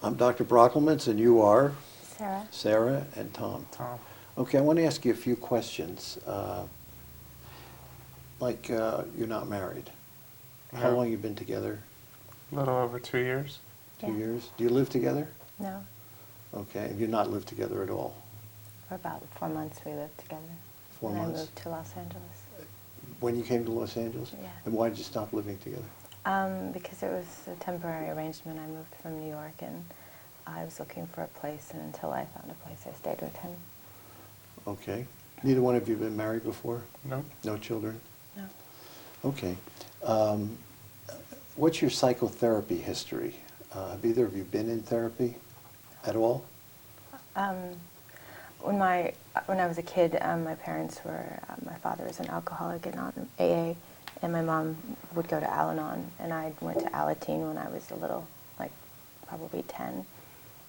I'm Dr. Brockelmans, and you are Sarah? Sarah and Tom. Tom. Okay, I want to ask you a few questions. You're not married. How No. long you been together? A little over 2 years. 2 years? Do you live together? No. Okay, and you not live together at all? For about 4 months we lived together. 4 and months? I moved to Los Angeles. When you came to Los Angeles? Yeah. And why did you stop living together? Because it was a temporary arrangement. I moved from New York and I was looking for a place, and until I found a place, I stayed with him. Okay. Neither one of you been married before? Nope. No children? No. Okay. What's your psychotherapy history? Have either of you been in therapy at all? When I was a kid, my parents were, my father was an alcoholic and on AA, and my mom would go to Al-Anon, and I went to Alateen when I was a little, like probably 10.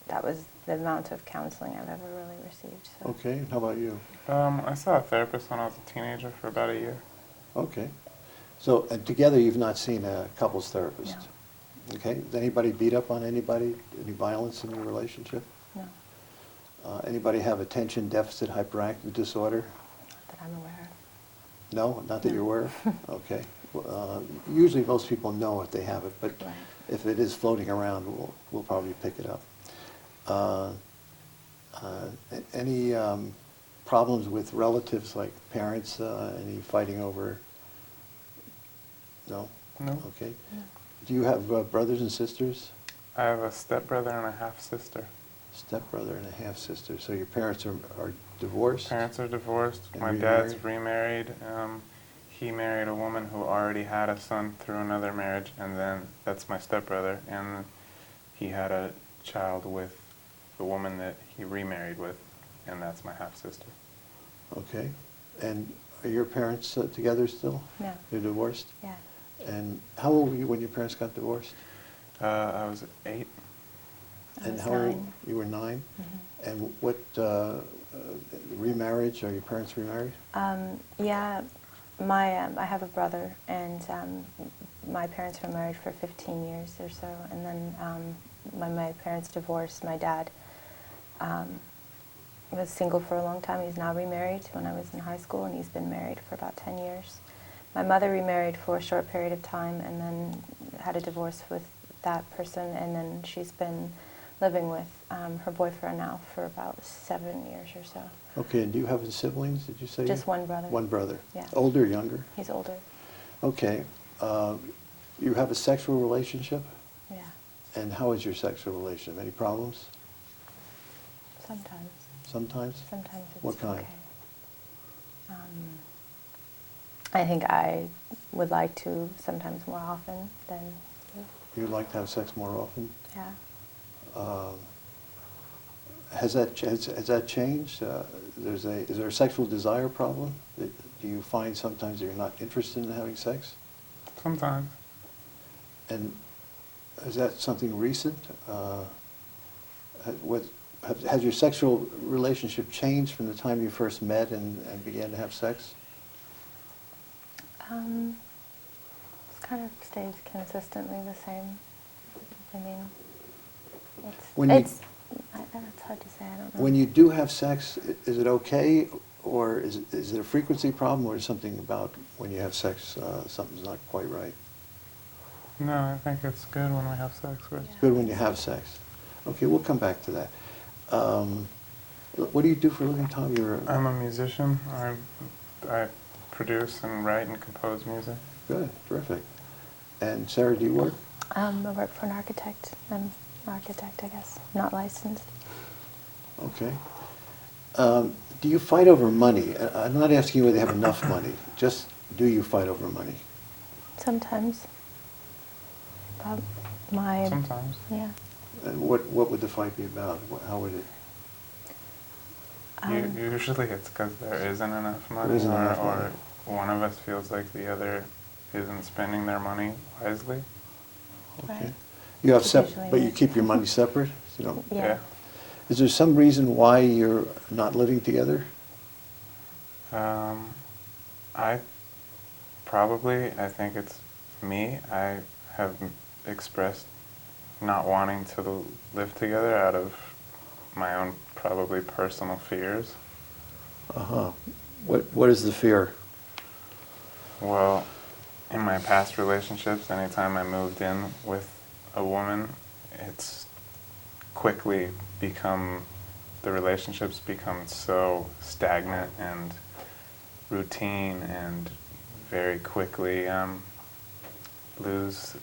That was the amount of counseling I've ever really received. So. Okay, and how about you? I saw a therapist when I was a teenager for about a year. Okay. So, and together you've not seen a couples therapist? No. Okay. Has anybody beat up on anybody? Any violence in your relationship? No, Anybody have attention deficit hyperactive disorder? not that I'm aware of. No? Not that No. you're aware of? Okay. Usually most people know if they have it, but Right. if it is floating around, we'll probably pick it up. Any problems with relatives, like parents? Any fighting over? No? No. Okay. No. Do you have brothers and sisters? I have a stepbrother and a half-sister. Stepbrother and a half-sister. So your parents are divorced? Parents are divorced. And My dad's remarried. He married a woman who already had a son through another marriage, and then that's my stepbrother, and he had a child with the woman that he remarried with, and that's my half-sister. Okay. And are your parents together still? No. They're divorced? Yeah. And how old were you when your parents got divorced? I was 8. I And was how old? 9. You were 9? Mhm. And what, remarriage, are your parents remarried? Yeah, I have a brother, and my parents were married for 15 years or so, and then when my parents divorced, my dad was single for a long time. He's now remarried when I was in high school, and he's been married for about 10 years. My mother remarried for a short period of time and then had a divorce with that person, and then she's been living with her boyfriend now for about 7 years or so. Okay, and do you have any siblings, did you say? Just one brother. One brother? Yeah. Older or younger? He's older. Okay. You have a sexual relationship? Yeah, And how is your sexual relationship? Any problems? sometimes. Sometimes? Sometimes it's What kind? okay. I think I would like to sometimes more often than you. You'd like to have sex more often? Yeah. Has that changed? Is there a sexual desire problem? Do you find sometimes that you're not interested in having sex? Sometimes. And is that something recent? Has your sexual relationship changed from the time you first met and began to have sex? It's kind of stays consistently the same. I mean, it's hard to say. I don't know. When you do have sex, is it okay, or is it a frequency problem, or is something about when you have sex, something's not quite right? No, I think it's good when we have sex. Yeah. It's good when you have sex. Okay, we'll come back to that. What do you do for a living, Tom? I'm a musician. I produce and write and compose music. Good, terrific. And Sarah, do you work? I work for an architect. I'm an architect, I guess. Not licensed. Okay. Do you fight over money? I'm not asking you whether you have enough money. Just, do you fight over money? Sometimes. But Sometimes. Yeah. And what would the fight be about? How would it? Usually it's because there isn't enough money, There isn't enough money. or one of us feels like the other isn't spending their money wisely. Okay. Right. You have Usually but you it. keep your money separate? You don't. Yeah. Is there some reason why you're not living together? I think it's me. I have expressed not wanting to live together out of my own probably personal fears. Uh-huh. What is the fear? Well, in my past relationships, anytime I moved in with a woman, it's quickly the relationships become so stagnant and routine, and very quickly lose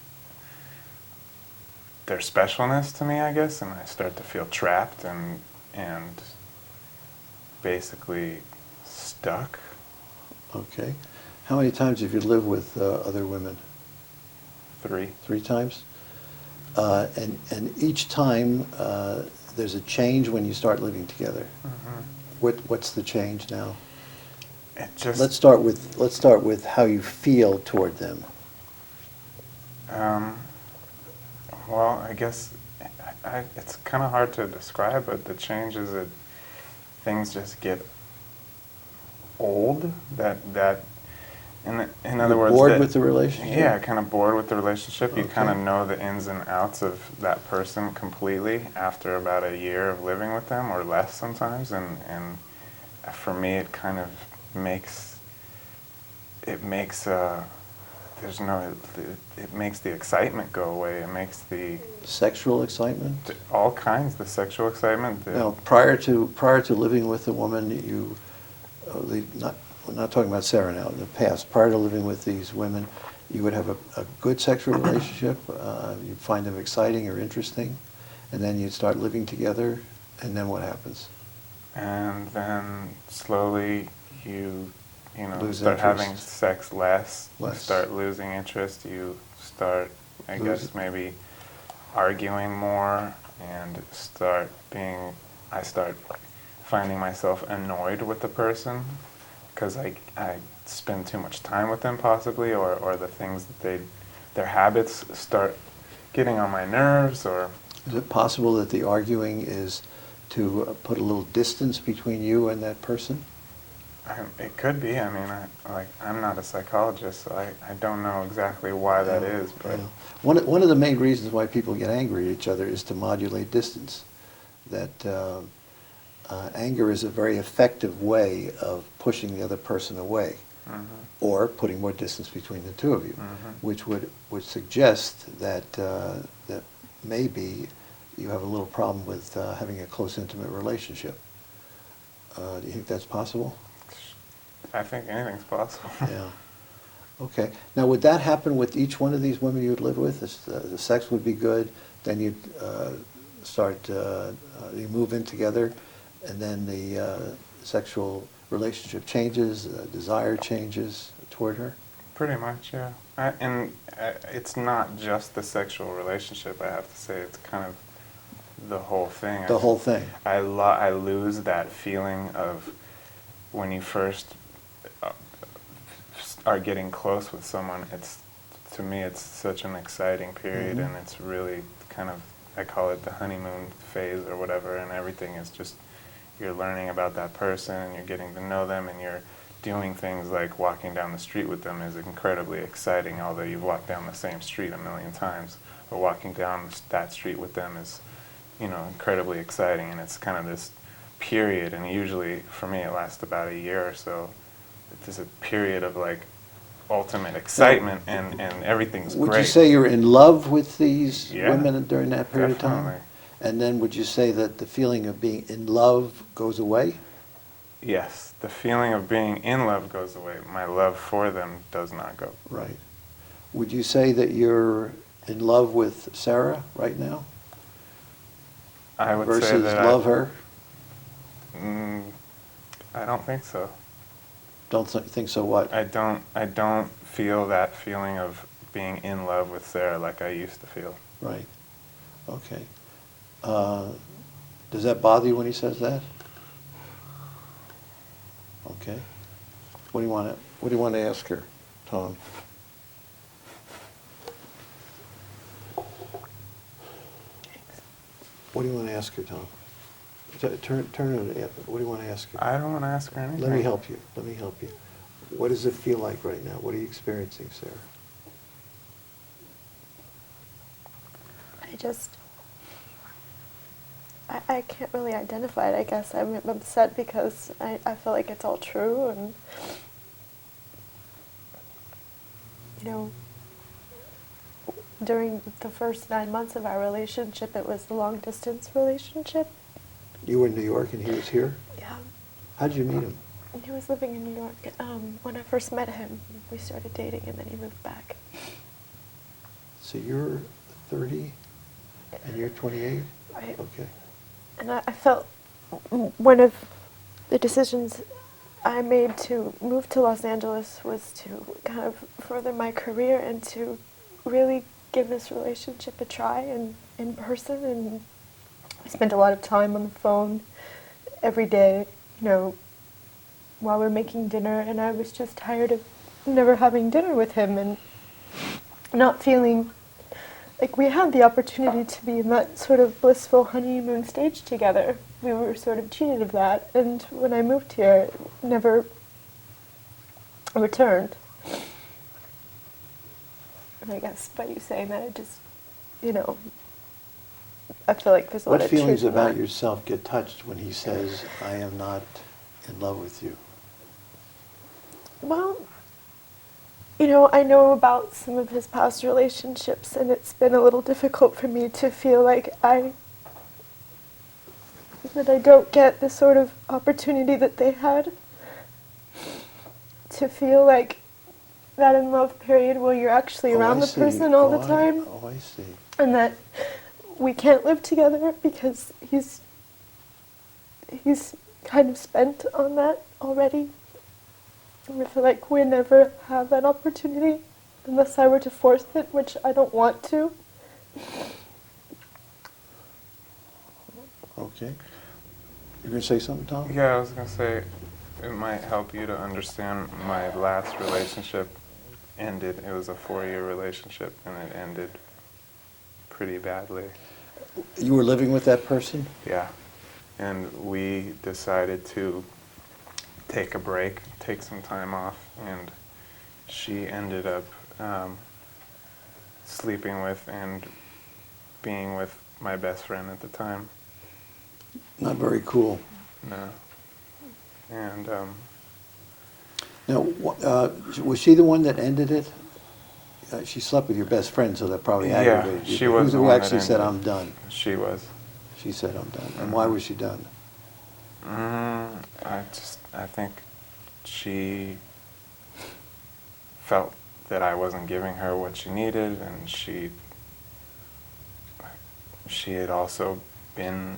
their specialness to me, I guess, and I start to feel trapped and basically stuck. Okay. How many times have you lived with other women? 3. 3 times? And each time there's a change when you start living together. What's the change now? It just Let's start with how you feel toward them. Well, I guess it's kind of hard to describe, but the change is that things just get old. In other You're words, bored with the relationship? Yeah, kind of bored with the relationship. You kind of Okay. know the ins and outs of that person completely after about a year of living with them, or less sometimes. And for me, it kind of makes there's no it makes the excitement go away. It makes the Sexual excitement? all kinds, the sexual excitement. Now, prior to living with a woman, we're not talking about Sarah now, in the past, prior to living with these women, you would have a good sexual relationship, you'd find them exciting or interesting, and then you'd start living together, and then what happens? And then slowly you Lose start interest. having sex less. You Less. start losing interest. You start, I Lose- guess, maybe arguing more, and I start finding myself annoyed with the person because I spend too much time with them, possibly, or the things that their habits start getting on my nerves. Or Is it possible that the arguing is to put a little distance between you and that person? it could be. I mean, I'm not a psychologist, so I don't know exactly why that is. But Yeah. One of the main reasons why people get angry at each other is to modulate distance. That anger is a very effective way of pushing the other person away, or putting more distance between the two of you, which would suggest that that maybe you have a little problem with having a close, intimate relationship. Do you think that's possible? I think anything's possible. Yeah. Okay. Now, would that happen with each one of these women you would live with? The sex would be good, then you'd you move in together, and then the sexual relationship changes, desire changes toward her? Pretty much, yeah. It's not just the sexual relationship, I have to say. It's kind of the whole thing. The whole thing? I lose that feeling of when you first are getting close with someone. To me, it's such an exciting period, and it's really kind of, I call it the honeymoon phase or whatever, and everything is just, you're learning about that person, and you're getting to know them, and you're doing things like walking down the street with them is incredibly exciting, although you've walked down the same street a million times. But walking down that street with them is, incredibly exciting, and it's kind of this period, and usually, for me, it lasts about a year or so. It's a period of, like, ultimate excitement, and everything's great. Would you say you're in love with these Yeah, women during that period of definitely. time? And then would you say that the feeling of being in love goes away? Yes, the feeling of being in love goes away. My love for them does not go. Right. Would you say that you're in love with Sarah right now? I would say Versus that love her? I don't think so. Don't think so what? I don't feel that feeling of being in love with Sarah like I used to feel. Right. Okay. Does that bother you when he says that? Okay. What do you want to ask her, Tom? What do you want to ask her, Tom? Turn it. What do you want to ask her? I don't want to ask her anything. Let me help you. What does it feel like right now? What are you experiencing, Sarah? I can't really identify it, I guess. I'm upset because I feel like it's all true, and, you know, during the first 9 months of our relationship, it was a long-distance relationship. You were in New York and he was here? Yeah. How did you meet him? He was living in New York. When I first met him, we started dating, and then he moved back. So you're 30 and you're 28? Right. Okay. And I felt one of the decisions I made to move to Los Angeles was to kind of further my career and to really give this relationship a try and in person. And I spent a lot of time on the phone every day, you know, while we're making dinner, and I was just tired of never having dinner with him and not feeling like we had the opportunity to be in that sort of blissful honeymoon stage together. We were sort of cheated of that, and when I moved here, it never returned. And I guess by you saying that, it just, you know, I feel like there's a lot What of truth feelings in about that. yourself get touched when he says, I am not in love with you? Well, you know, I know about some of his past relationships, and it's been a little difficult for me to feel like that I don't get the sort of opportunity that they had. To feel like that in love period where you're actually around the person all the time, Oh, I see. and that we can't live together because he's kind of spent on that already. And I feel like we never have that opportunity unless I were to force it, which I don't want to. Okay. You're going to say something, Tom? Yeah, I was going to say, it might help you to understand my last relationship ended. It was a 4-year relationship, and it ended pretty badly. You were living with that person? Yeah. And we decided to take a break, take some time off, and she ended up sleeping with and being with my best friend at the time. Not very cool. No. And Now, was she the one that ended it? She slept with your best friend, so that probably Yeah, aggravated you. she But was the who one that actually said, ended it. I'm done? she was. She said, I'm done. And why was she done? I think she felt that I wasn't giving her what she needed, and she had also been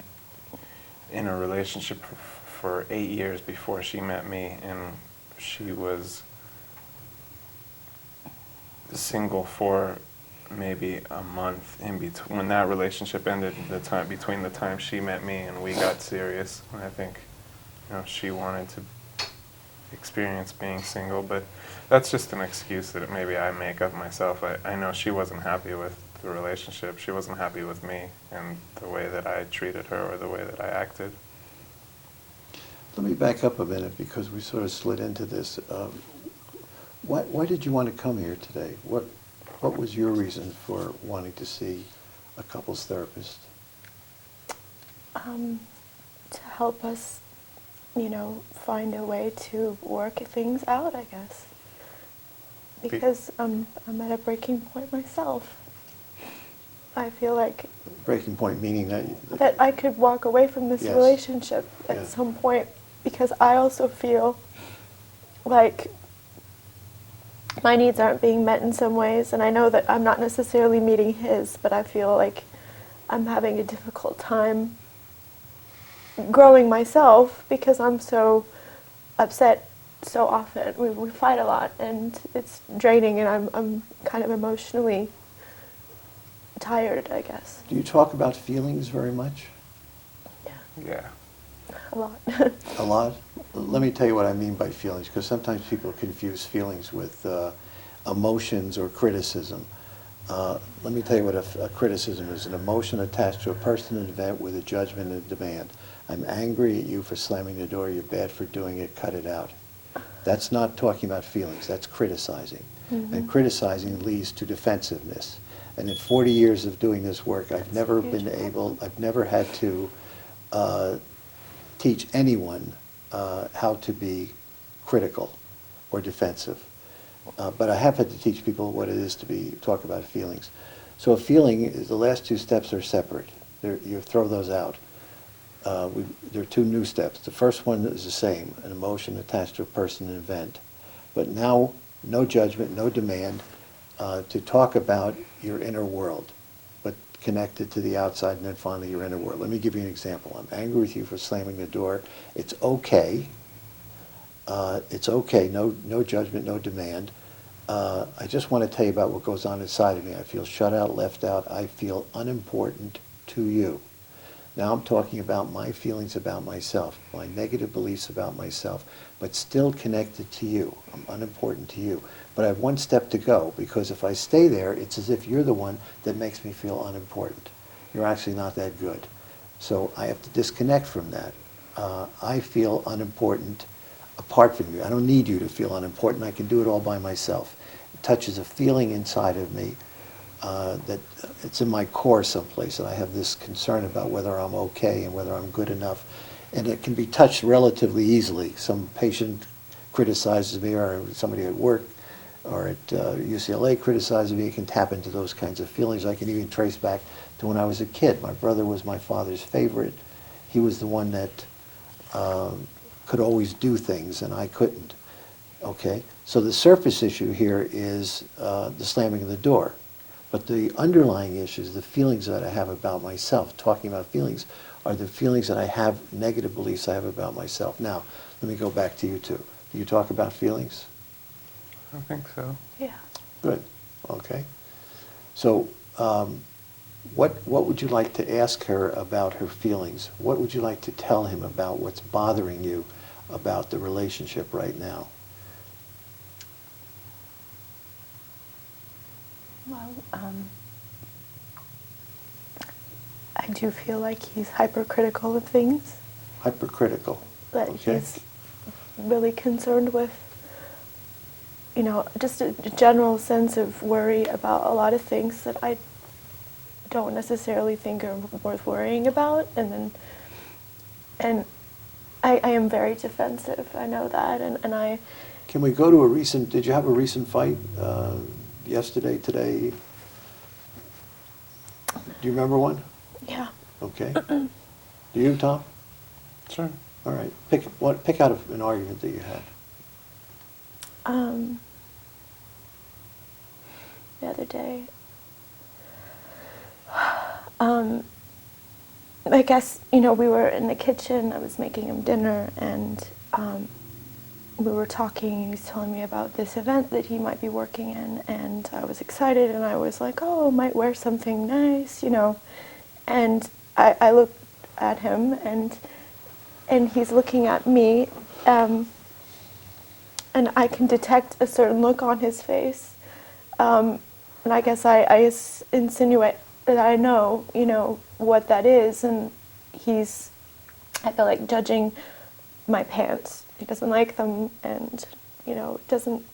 in a relationship for 8 years before she met me, and she was single for maybe a month in between. When that relationship ended, between the time she met me and we got serious, and I think, you know, she wanted to experience being single, but that's just an excuse that maybe I make up myself. I know she wasn't happy with the relationship. She wasn't happy with me and the way that I treated her or the way that I acted. Let me back up a minute because we sort of slid into this. Why did you want to come here today? What was your reason for wanting to see a couples therapist? To help us, you know, find a way to work things out, I guess. Because I'm at a breaking point myself. I feel like Breaking point meaning that I could walk away from this Yes. relationship at Yeah. some point, because I also feel like my needs aren't being met in some ways, and I know that I'm not necessarily meeting his, but I feel like I'm having a difficult time growing myself because I'm so upset so often. We fight a lot, and it's draining, and I'm kind of emotionally tired, I guess. Do you talk about feelings very much? Yeah. A lot. A lot? Let me tell you what I mean by feelings, because sometimes people confuse feelings with emotions or criticism. Let me tell you what a criticism is. An emotion attached to a person and event with a judgment and a demand. I'm angry at you for slamming the door. You're bad for doing it. Cut it out. That's not talking about feelings. That's criticizing. Mm-hmm. And criticizing leads to defensiveness. And in 40 years of doing this work, I've never huge been problem. able, I've never had to teach anyone how to be critical or defensive. But I have had to teach people what it is to talk about feelings. So a feeling is, the last two steps are separate. You throw those out. There are two new steps. The first one is the same, an emotion attached to a person and event. But now, no judgment, no demand, to talk about your inner world, but connected to the outside, and then finally your inner world. Let me give you an example. I'm angry with you for slamming the door. It's okay. It's okay, no judgment, no demand. I just want to tell you about what goes on inside of me. I feel shut out, left out. I feel unimportant to you. Now I'm talking about my feelings about myself, my negative beliefs about myself, but still connected to you. I'm unimportant to you. But I have one step to go, because if I stay there, it's as if you're the one that makes me feel unimportant. You're actually not that good. So I have to disconnect from that. I feel unimportant apart from you. I don't need you to feel unimportant. I can do it all by myself. It touches a feeling inside of me that it's in my core someplace, and I have this concern about whether I'm okay and whether I'm good enough. And it can be touched relatively easily. Some patient criticizes me, or somebody at work or at UCLA criticizes me. It can tap into those kinds of feelings. I can even trace back to when I was a kid. My brother was my father's favorite. He was the one that could always do things, and I couldn't. Okay? So the surface issue here is the slamming of the door. But the underlying issues, the feelings that I have about myself, talking about feelings, are the feelings that I have, negative beliefs I have about myself. Now, let me go back to you two. Do you talk about feelings? I think so. Yeah. Good. Okay. So what would you like to ask her about her feelings? What would you like to tell him about what's bothering you about the relationship right now? Well, I do feel like he's hypercritical of things, Hypercritical. that Okay. he's really concerned with, just a general sense of worry about a lot of things that I don't necessarily think are worth worrying about. And I am very defensive. I know that, and I. Can we go to a recent, did you have a recent fight yesterday, today? Do you remember one? Yeah. Okay. Do you, Tom? Sure. All right. Pick out an argument that you had. The other day, I guess, we were in the kitchen, I was making him dinner, and we were talking, he was telling me about this event that he might be working in, and I was excited, and I was like, oh, might wear something nice, and I looked at him, and he's looking at me, and I can detect a certain look on his face, and I guess I insinuate that I know, what that is, and I feel like judging my pants. He doesn't like them, and, doesn't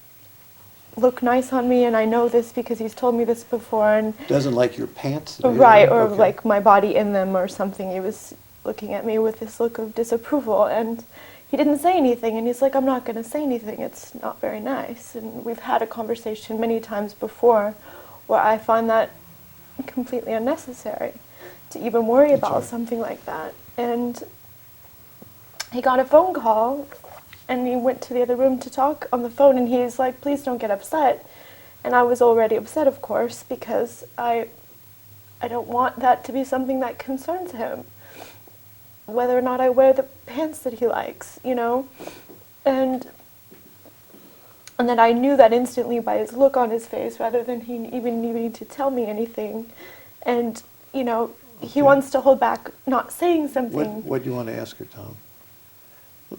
look nice on me, and I know this because he's told me this before, and Doesn't like your pants? right, or Okay. like my body in them or something. He was looking at me with this look of disapproval, and he didn't say anything, and he's like, I'm not going to say anything, it's not very nice. And we've had a conversation many times before where I find that completely unnecessary to even worry That's about right. something like that. And he got a phone call, and he went to the other room to talk on the phone, and he's like, please don't get upset. And I was already upset, of course, because I don't want that to be something that concerns him, whether or not I wear the pants that he likes, and that I knew that instantly by his look on his face, rather than he even needing to tell me anything. And he Okay. wants to hold back not saying something. What do you want to ask her, Tom?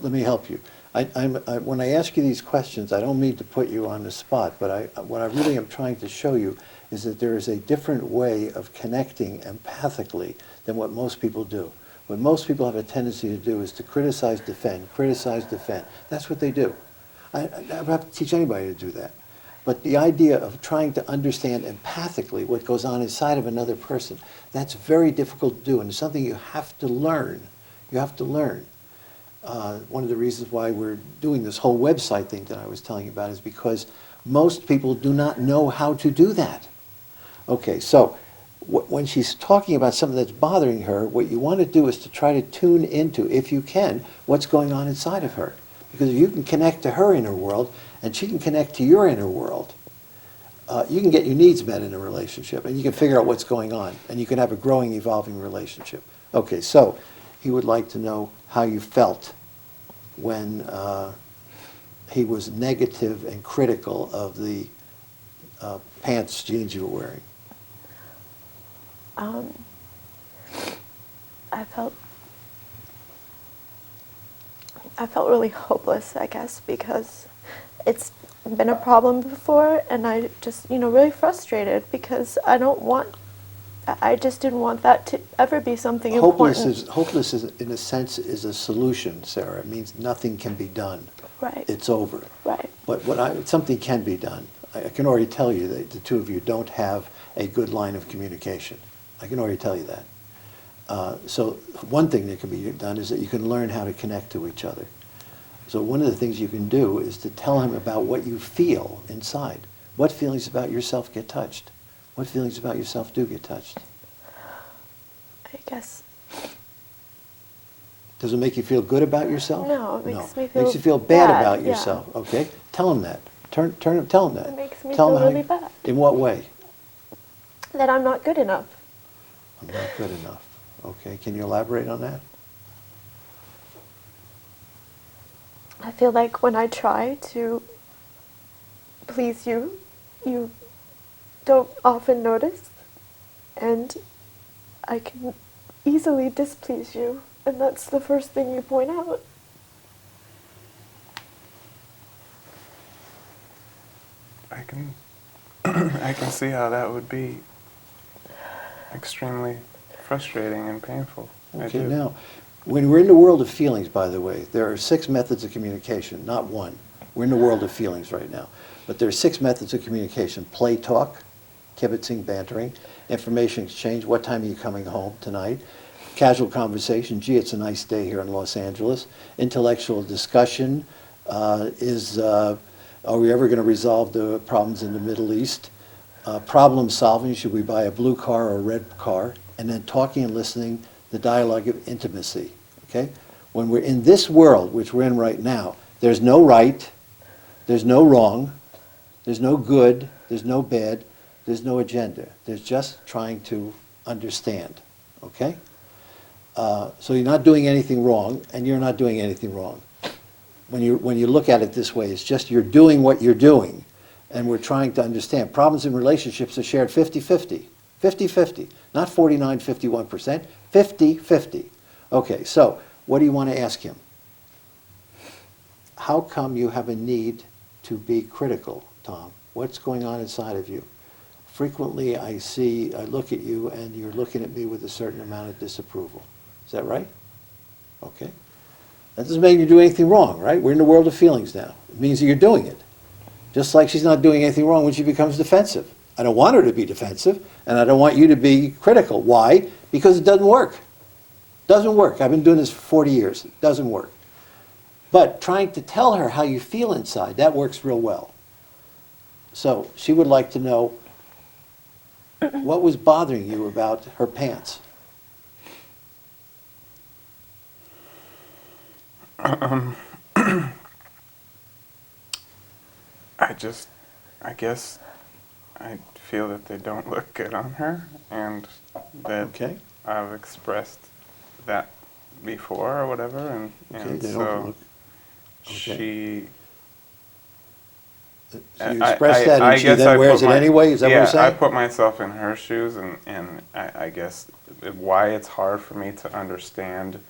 Let me help you. When I ask you these questions, I don't mean to put you on the spot, but what I really am trying to show you is that there is a different way of connecting empathically than what most people do. What most people have a tendency to do is to criticize, defend, criticize, defend. That's what they do. I don't have to teach anybody to do that. But the idea of trying to understand empathically what goes on inside of another person, that's very difficult to do, and it's something you have to learn. You have to learn. One of the reasons why we're doing this whole website thing that I was telling you about is because most people do not know how to do that. Okay, so when she's talking about something that's bothering her, what you want to do is to try to tune into, if you can, what's going on inside of her. Because if you can connect to her inner world, and she can connect to your inner world, you can get your needs met in a relationship, and you can figure out what's going on, and you can have a growing, evolving relationship. Okay, so he would like to know how you felt when he was negative and critical of the pants, jeans you were wearing. I felt really hopeless, I guess, because it's been a problem before, and I just, really frustrated because I just didn't want that to ever be something important. Hopeless is, in a sense, is a solution, Sarah. It means nothing can be done. Right. It's over. Right. But something can be done. I can already tell you that the two of you don't have a good line of communication. I can already tell you that. So one thing that can be done is that you can learn how to connect to each other. So one of the things you can do is to tell him about what you feel inside. What feelings about yourself get touched? What feelings about yourself do get touched? I guess. Does it make you feel good about yourself? No, it makes me It makes you feel bad about yourself. Okay, tell him that. Tell him that. It makes me Tell feel him how really bad. In what way? That I'm not good enough. I'm not good enough. Okay, can you elaborate on that? I feel like when I try to please you, you don't often notice, and I can easily displease you, and that's the first thing you point out. I can I can see how that would be extremely frustrating and painful. I Okay, do. now, when we're in the world of feelings, by the way, there are 6 methods of communication, not one. We're in the world of feelings right now. But there are 6 methods of communication. Play talk, kibitzing, bantering, information exchange, what time are you coming home tonight, casual conversation, gee, it's a nice day here in Los Angeles, intellectual discussion, are we ever going to resolve the problems in the Middle East, problem solving, should we buy a blue car or a red car, and then talking and listening, the dialogue of intimacy, okay? When we're in this world, which we're in right now, there's no right, there's no wrong, there's no good, there's no bad, there's no agenda. There's just trying to understand, okay? So you're not doing anything wrong, and you're not doing anything wrong. When you look at it this way, it's just you're doing what you're doing, and we're trying to understand. Problems in relationships are shared 50-50. 50-50, not 49-51%, 50-50. Okay, so what do you want to ask him? How come you have a need to be critical, Tom? What's going on inside of you? Frequently I look at you and you're looking at me with a certain amount of disapproval. Is that right? Okay. That doesn't mean you do anything wrong, right? We're in the world of feelings now. It means that you're doing it. Just like she's not doing anything wrong when she becomes defensive. I don't want her to be defensive, and I don't want you to be critical. Why? Because it doesn't work. Doesn't work. I've been doing this for 40 years. It doesn't work. But trying to tell her how you feel inside, that works real well. So she would like to know what was bothering you about her pants. I guess I feel that they don't look good on her, and that Okay. I've expressed that before or whatever, and Okay, they so don't look. Okay. she. So you express that and she guess then I wears put it anyway? Is that what you're Yeah, I saying? put myself in her shoes, and I guess why it's hard for me to understand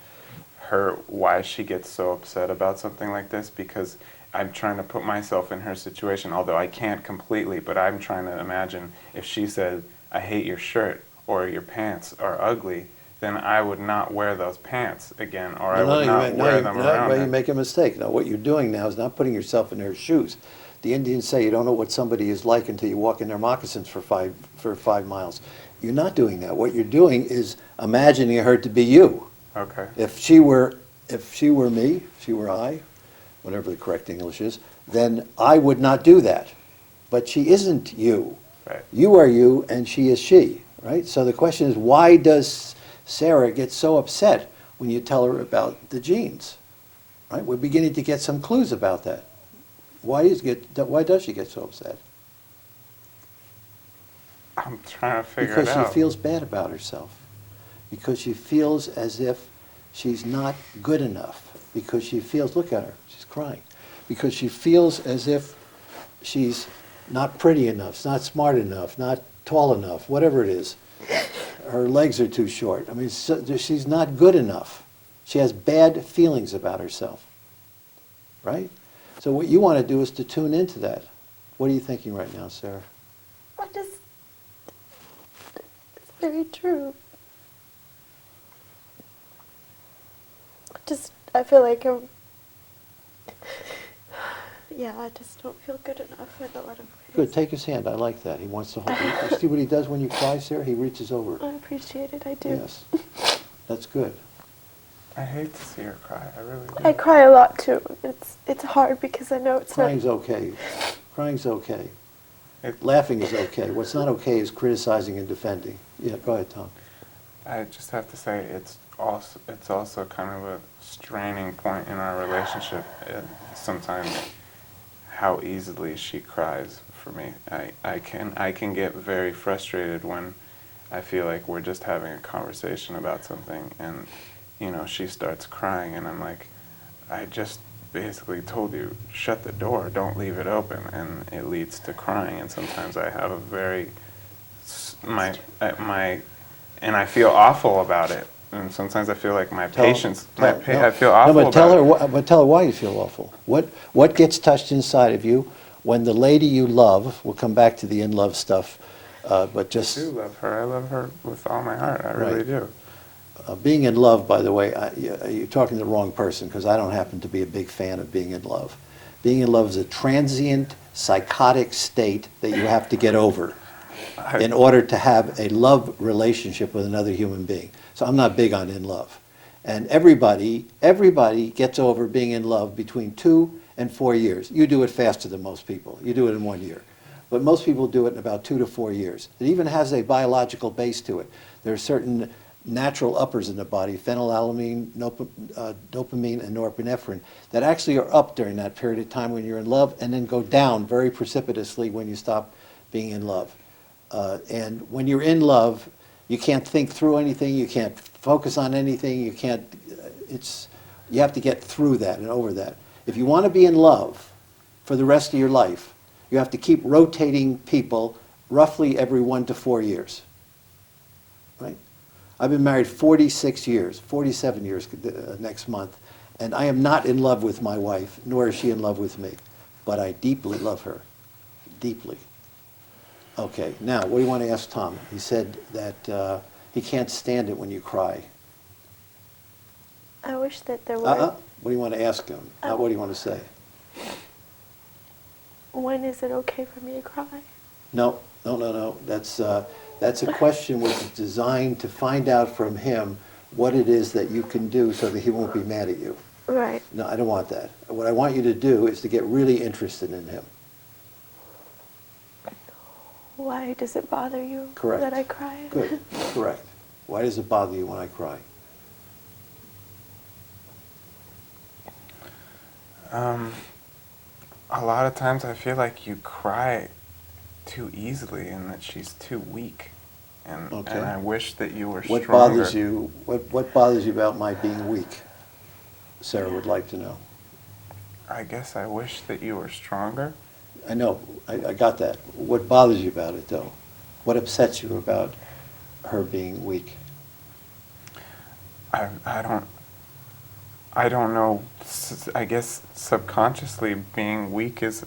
her, why she gets so upset about something like this, because I'm trying to put myself in her situation, although I can't completely, but I'm trying to imagine if she said, I hate your shirt or your pants are ugly, then I would not wear those pants again, or I would not wear them around Well, her. you make a mistake. Now, what you're doing now is not putting yourself in her shoes. The Indians say you don't know what somebody is like until you walk in their moccasins for 5 miles. You're not doing that. What you're doing is imagining her to be you. Okay. If she were me, if she were I, whatever the correct English is, then I would not do that. But she isn't you. Right. You are you and she is she, right? So the question is, why does Sarah get so upset when you tell her about the genes? Right? We're beginning to get some clues about that. Why does she get so upset? I'm trying to figure Because it she out. feels bad about herself. Because she feels as if she's not good enough. Because she feels, look at her, she's crying. Because she feels as if she's not pretty enough, not smart enough, not tall enough, whatever it is. Her legs are too short. I mean, she's not good enough. She has bad feelings about herself, right? So what you want to do is to tune into that. What are you thinking right now, Sarah? It's very true. I feel like I just don't feel good enough in a lot of ways. Good, take his hand, I like that. He wants to hold you. See what he does when you cry, Sarah? He reaches over. I appreciate it, I do. Yes, that's good. I hate to see her cry. I really do. I cry a lot too. It's hard because I know it's Crying's not. okay. Crying's okay. It- Laughing is okay. What's not okay is criticizing and defending. Yeah, go ahead, Tom. I just have to say it's also kind of a straining point in our relationship. Sometimes how easily she cries for me. I can get very frustrated when I feel like we're just having a conversation about something and she starts crying and I'm like, I just basically told you, shut the door, don't leave it open, and it leads to crying. And sometimes I have a very and I feel awful about it. And sometimes I feel like my patience, I feel awful No, but tell about her, it. but tell her why you feel awful. What gets touched inside of you when the lady you love, we'll come back to the in love stuff, but I just do love her. I love her with all my heart. I really Right. do. being in love, by the way, you're talking to the wrong person because I don't happen to be a big fan of being in love. Being in love is a transient, psychotic state that you have to get over in order to have a love relationship with another human being. So I'm not big on in love. And everybody gets over being in love between 2 and 4 years. You do it faster than most people. You do it in 1 year. But most people do it in about 2 to 4 years. It even has a biological base to it. There are certain natural uppers in the body, phenylalanine, dopamine, and norepinephrine, that actually are up during that period of time when you're in love and then go down very precipitously when you stop being in love. And when you're in love, you can't think through anything, you can't focus on anything, you have to get through that and over that. If you want to be in love for the rest of your life, you have to keep rotating people roughly every 1 to 4 years, right? I've been married 46 years, 47 years next month, and I am not in love with my wife, nor is she in love with me, but I deeply love her, deeply. Okay, now, what do you want to ask Tom? He said that he can't stand it when you cry. I wish that there were. What do you want to ask him? What do you want to say? When is it okay for me to cry? No. That's a question which is designed to find out from him what it is that you can do so that he won't be mad at you. Right. No, I don't want that. What I want you to do is to get really interested in him. Why does it bother you Correct. that I cry? Good, correct. Why does it bother you when I cry? A lot of times I feel like you cry too easily and that she's too weak. And I wish that you were What stronger. bothers you? What bothers you about my being weak? Sarah would like to know. I guess I wish that you were stronger. I know, I got that. What bothers you about it, though? What upsets you about her being weak? I don't know. I guess subconsciously being weak is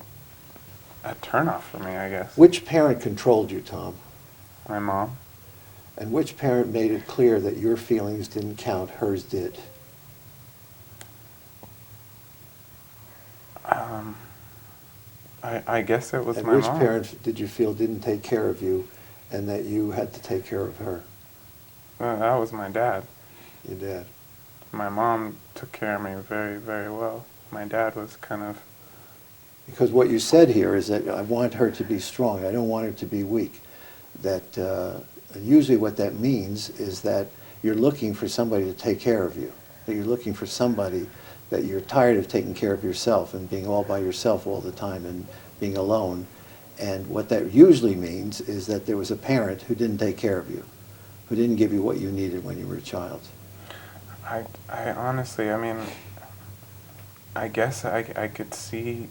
a turnoff for me, I guess. Which parent controlled you, Tom? My mom. And which parent made it clear that your feelings didn't count, hers did? I guess it was And my which mom. parent did you feel didn't take care of you and that you had to take care of her? That was my dad. Your dad. My mom took care of me very, very well. My dad was kind of, Because what you said here is that I want her to be strong. I don't want her to be weak. That usually what that means is that you're looking for somebody to take care of you. That you're looking for somebody that you're tired of taking care of yourself and being all by yourself all the time and being alone. And what that usually means is that there was a parent who didn't take care of you, who didn't give you what you needed when you were a child. I honestly, I mean, I guess I could see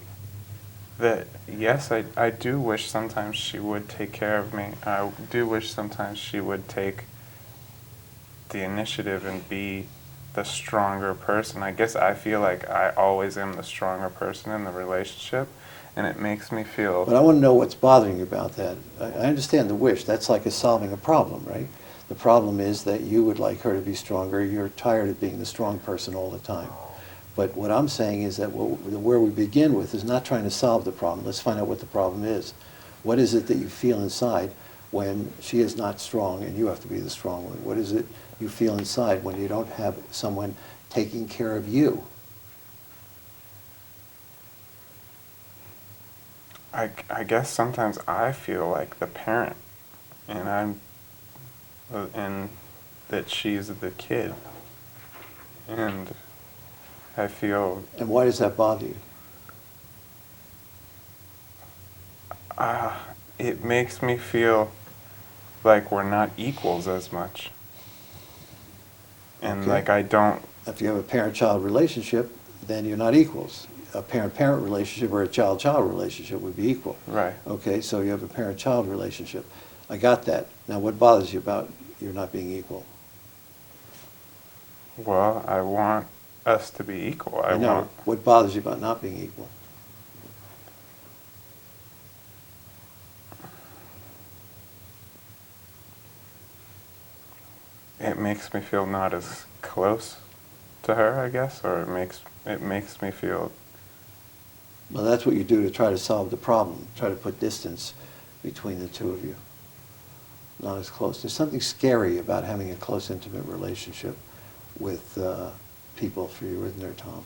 that, yes, I do wish sometimes she would take care of me. I do wish sometimes she would take the initiative and be the stronger person. I guess I feel like I always am the stronger person in the relationship, and it makes me feel... But I want to know what's bothering you about that. I understand the wish. That's like solving a problem, right? The problem is that you would like her to be stronger. You're tired of being the strong person all the time. But what I'm saying is that where we begin with is not trying to solve the problem. Let's find out what the problem is. What is it that you feel inside when she is not strong and you have to be the strong one? What is it you feel inside when you don't have someone taking care of you? I guess sometimes I feel like the parent, and and that she's the kid, and I feel And why does that bother you? it makes me feel like we're not equals as much, and Okay. like I don't. If you have a parent-child relationship, then you're not equals. A parent-parent relationship or a child-child relationship would be equal. Right. Okay, so you have a parent-child relationship. I got that. Now, what bothers you about you not being equal? Well, I want us to be equal. I know. want. What bothers you about not being equal? It makes me feel not as close to her, I guess, or it makes me feel. Well, that's what you do to try to solve the problem. Try to put distance between the two of you. Not as close. There's something scary about having a close, intimate relationship with people for you, isn't there, Tom?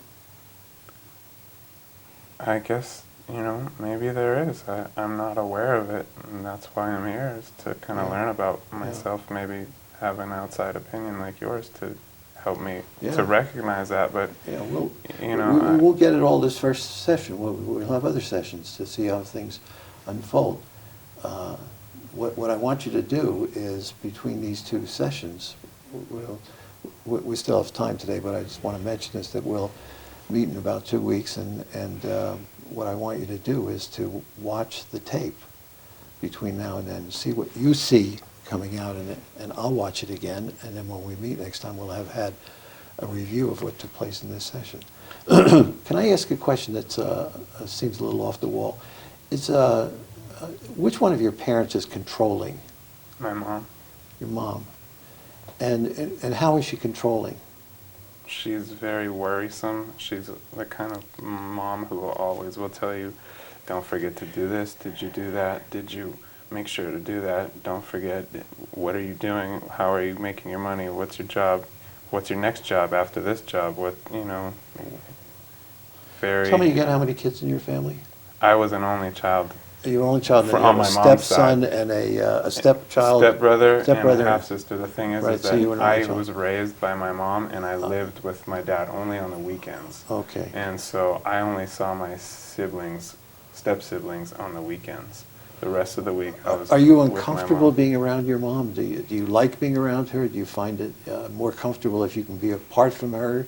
I guess, maybe there is. I'm not aware of it, and that's why I'm here, is to kind of Yeah. learn about Yeah. myself, maybe have an outside opinion like yours to help me Yeah. to recognize that. But, Yeah, I- we'll get it all this first session. We'll have other sessions to see how things unfold. What I want you to do is, between these two sessions, we still have time today, but I just want to mention this, that we'll meet in about 2 weeks, and what I want you to do is to watch the tape between now and then, see what you see coming out in it, and I'll watch it again, and then when we meet next time, we'll have had a review of what took place in this session. Can I ask a question that seems a little off the wall? Which one of your parents is controlling? my mom, Your mom. And how is she controlling? she's very worrisome. She's the kind of mom who will tell you, don't forget to do this. Did you do that? Did you make sure to do that? Don't forget. What are you doing? How are you making your money? What's your job? What's your next job after this job? Very... Tell me again, how many kids in your family? I was an only child. Your only child, and For- you on have a my mom's stepson side. and a stepchild? Stepbrother and Stepbrother. a half-sister. The thing is Right, so that you were an I only child. was raised by my mom, and I lived with my dad only on the weekends. Okay. And so I only saw my step-siblings on the weekends. The rest of the week I was Are you with my uncomfortable mom. being around your mom? Do you like being around her? Do you find it more comfortable if you can be apart from her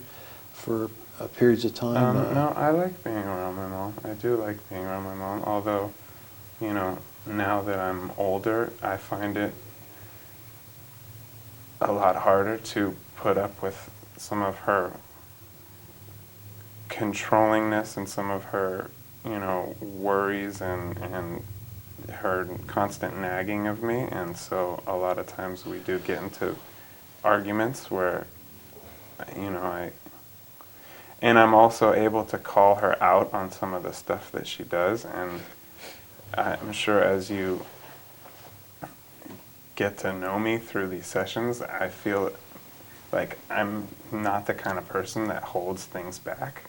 for periods of time? No, I like being around my mom. I do like being around my mom, although, now that I'm older, I find it a lot harder to put up with some of her controllingness and some of her, worries and her constant nagging of me. And so a lot of times we do get into arguments where, and I'm also able to call her out on some of the stuff that she does, and I'm sure as you get to know me through these sessions, I feel like I'm not the kind of person that holds things back,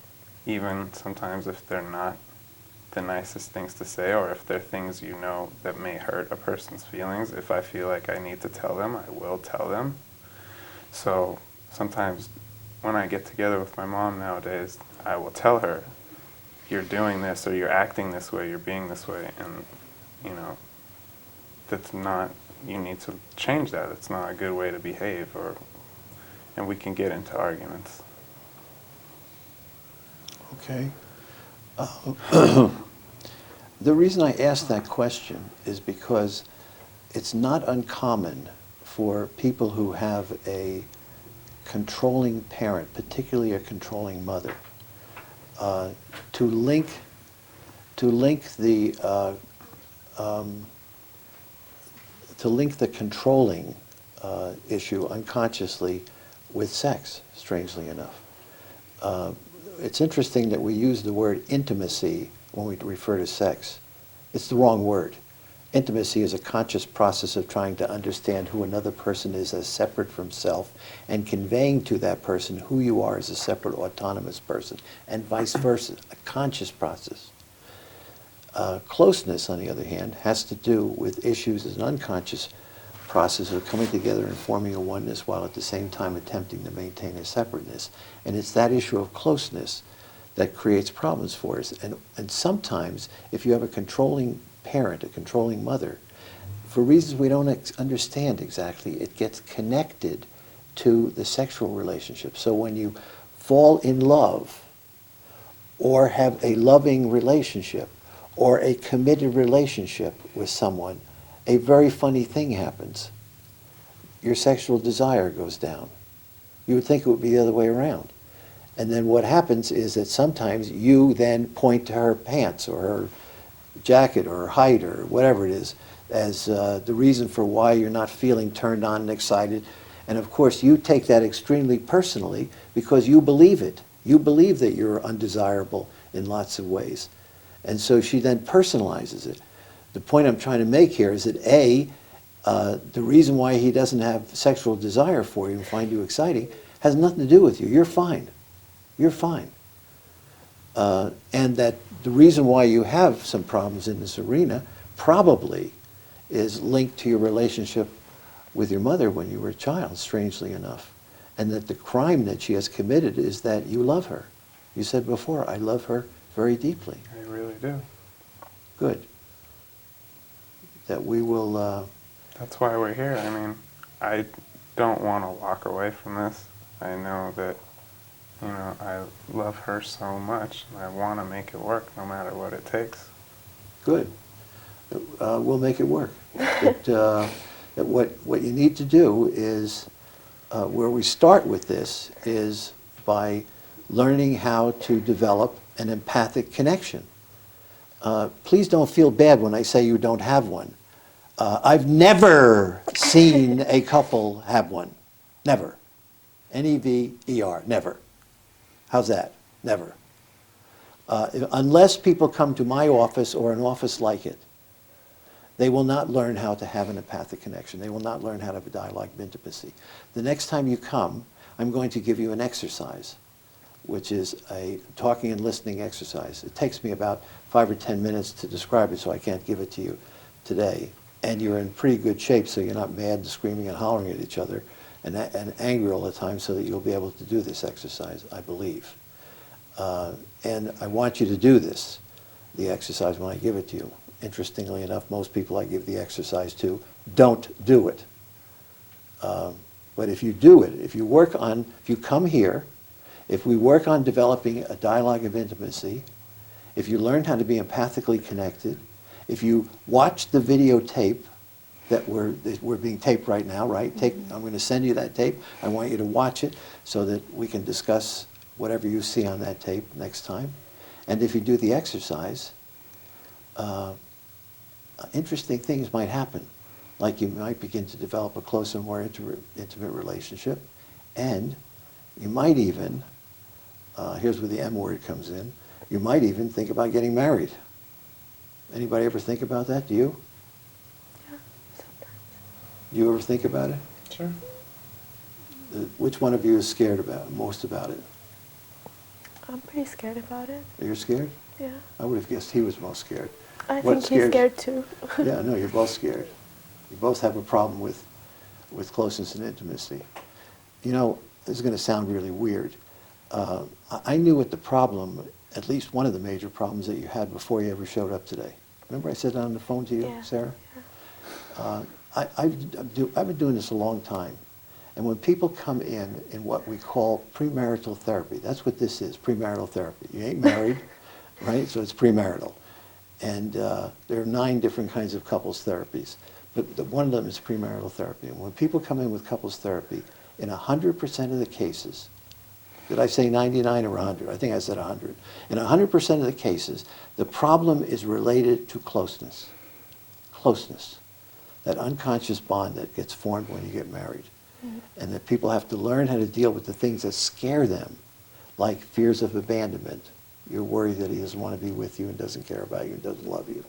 even sometimes if they're not the nicest things to say, or if they're things you know that may hurt a person's feelings. If I feel like I need to tell them, I will tell them. So sometimes when I get together with my mom nowadays, I will tell her, you're doing this, or you're acting this way, you're being this way, and you know, that's not, you need to change that. It's not a good way to behave, and we can get into arguments. Okay. The reason I asked that question is because it's not uncommon for people who have a controlling parent, particularly a controlling mother, to link the controlling issue unconsciously with sex, strangely enough. It's interesting that we use the word intimacy when we refer to sex. It's the wrong word. Intimacy is a conscious process of trying to understand who another person is as separate from self and conveying to that person who you are as a separate autonomous person, and vice versa, a conscious process. Closeness, on the other hand, has to do with issues as an unconscious process of coming together and forming a oneness while at the same time attempting to maintain a separateness. And it's that issue of closeness that creates problems for us. And sometimes, if you have a controlling parent, a controlling mother, for reasons we don't understand exactly, it gets connected to the sexual relationship. So when you fall in love or have a loving relationship or a committed relationship with someone, a very funny thing happens. Your sexual desire goes down. You would think it would be the other way around. And then what happens is that sometimes you then point to her pants or her jacket or her height or whatever it is as the reason for why you're not feeling turned on and excited. And of course you take that extremely personally because you believe it. You believe that you're undesirable in lots of ways. And so she then personalizes it. The point I'm trying to make here is that the reason why he doesn't have sexual desire for you and find you exciting has nothing to do with you. You're fine. You're fine. And that the reason why you have some problems in this arena probably is linked to your relationship with your mother when you were a child, strangely enough. And that the crime that she has committed is that you love her. You said before, I love her very deeply. I really do. Good. That we will... That's why we're here. I mean, I don't want to walk away from this. I know that, you know, I love her so much, and I want to make it work no matter what it takes. Good. We'll make it work. That what you need to do is, where we start with this, is by learning how to develop an empathic connection. Please don't feel bad when I say you don't have one. I've never seen a couple have one. Never. N-E-V-E-R. Never. How's that? Never. Unless people come to my office or an office like it, they will not learn how to have an empathic connection. They will not learn how to have a dialogue of intimacy. The next time you come, I'm going to give you an exercise, which is a talking and listening exercise. It takes me about 5 or 10 minutes to describe it, so I can't give it to you today. And you're in pretty good shape, so you're not mad and screaming and hollering at each other and angry all the time, so that you'll be able to do this exercise, I believe. And I want you to do this, the exercise, when I give it to you. Interestingly enough, most people I give the exercise to don't do it. But if you do it, if you come here, if we work on developing a dialogue of intimacy, if you learn how to be empathically connected, if you watch the videotape that we're being taped right now, right? I'm going to send you that tape. I want you to watch it so that we can discuss whatever you see on that tape next time. And if you do the exercise, interesting things might happen. Like you might begin to develop a closer, more intimate relationship. And you might even, here's where the M word comes in, you might even think about getting married. Anybody ever think about that? Do you? Yeah, sometimes. Do you ever think about it? Sure. Which one of you is scared most about it? I'm pretty scared about it. You're scared? Yeah. I would have guessed he was most scared. I What think he's scares- scared too. Yeah, no, you're both scared. You both have a problem with closeness and intimacy. You know, this is going to sound really weird. I knew what the problem, at least one of the major problems that you had before you ever showed up today. Remember I said that on the phone to you, Yeah. Sarah? I've been doing this a long time. And when people come in what we call premarital therapy, that's what this is, premarital therapy. You ain't married, right? So it's premarital. And there are 9 different kinds of couples therapies. But one of them is premarital therapy. And when people come in with couples therapy, in 100% of the cases, did I say 99 or 100? I think I said 100. In 100% of the cases, the problem is related to closeness. Closeness. That unconscious bond that gets formed when you get married. And that people have to learn how to deal with the things that scare them, like fears of abandonment. You're worried that he doesn't want to be with you and doesn't care about you and doesn't love you.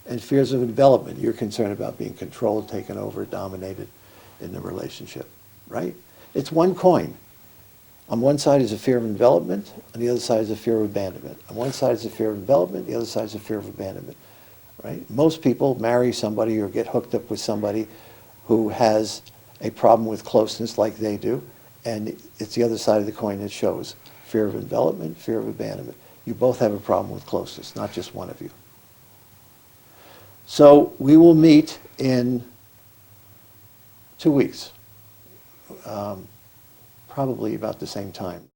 And fears of envelopment. You're concerned about being controlled, taken over, dominated in the relationship, right? It's one coin. On one side is a fear of envelopment, on the other side is a fear of abandonment. On one side is a fear of envelopment, the other side is a fear of abandonment, right? Most people marry somebody or get hooked up with somebody who has a problem with closeness like they do, and it's the other side of the coin that shows fear of envelopment, fear of abandonment. You both have a problem with closeness, not just one of you. So we will meet in 2 weeks, probably about the same time.